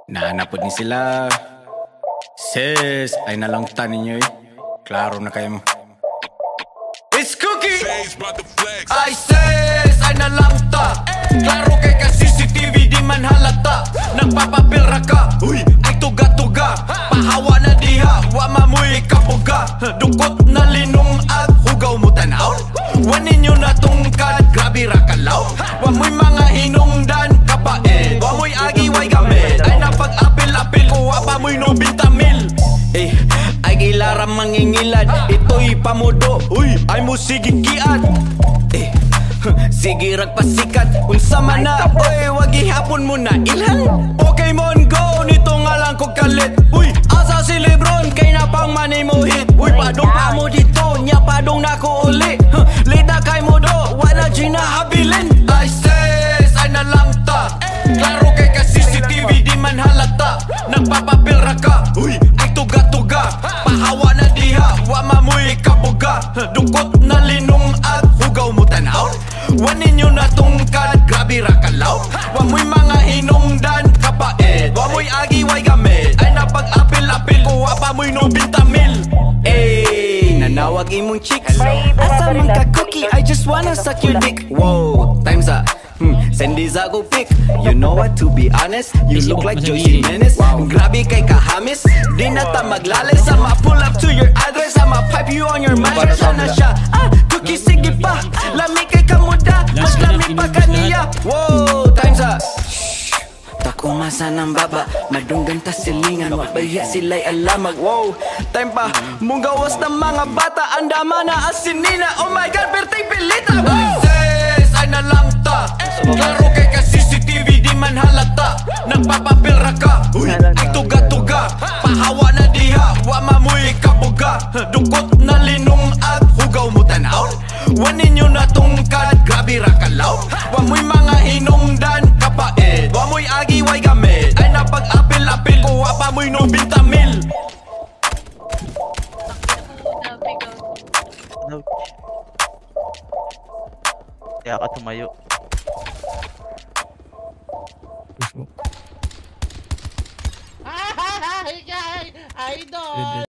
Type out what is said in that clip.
Nahanapod ni sila. Sis, ay nalangtan ninyo eh. Klaro na kayo mo. It's Cookie! Ay sis, ay nalangta. Klaro kay ka CCTV di man halata. Nagpapapilra ka, uy, ay tuga-tuga. Pahawa na diha, wa mamuy kapuga. Dukot na linong at hugaw mo tanaw. Wa ninyo na tungkad, grabe ra kalaw. Wa mo'y mga hinungdan kapait. Wa mo'y agi, way gamit. Ay napag-apil-apil ko, wa pa mo'y no 20,000. Eh, ay gilarang mangingilad. Ito'y pamudo, uy, ay mo sige kiat. Eh, sige ragpasikat. Unsa man na, oy, wag ihapon mo na ilhan. Pokemon Go, nito nga lang ko kalit. Uy, asa si Lebron, kay na pang manay mo hit. Uy, padong pa mo dito, nya padong na ko uli. Lida kay mo do, wala ginahabilin. Ay sis, ay nalangta. Klaro kay ka CCTV, di man halata. Nagpapapilra ka, uy, ay tuga-tuga. Pahawa na diha, wa mamuy kapuga. Dukot na linong at hugaw mo tanaw. Wa ninyo na tungkad, grabe ra kalaw. Wa mo'y mga hinungdan kapait. Wa mo'y agi, way gamit. Ay napag-apil-apil ko, wa pa mo'y no 20,000. Ey, nanawag imong chicks. Asa man ka Cookie, I just wanna suck your dick. Whoa, time's up. Send these go pick. You know what, to be honest, you look like Joyce Jimenez. Grabe kay kahamis, di na ta maglalis. I'ma pull up to your address, I'ma pipe you on your mattress. Sana siya, Cookie sige pa. Lami kay kamuda, mas lami pa kaniya. Whoa, time's up. Takumasa ng baba, madunggan ta silingan. Wapaya sila'y alamag. Wow, time pa, mong gawas ng mga bata. Andama na asinina, oh my god, pertay pilita. Sis, ay nalangta. Klaro kay ka CCTV, di man halata. Nagpapapilra ka, uy, ay tuga-tuga. Pahawa na diha, wa mamuy kapuga. Dukot na linong at hugaw mo tanaw. Wa ninyo na tungkad, grabe ra kalaw. Wa mo'y mga hinungdan kapait. Wa mo'y agi, way gamit. Ay napag-apil-apil ko, wa pa mo'y no 20,000. Kaya ka tumayo. Ay, idol!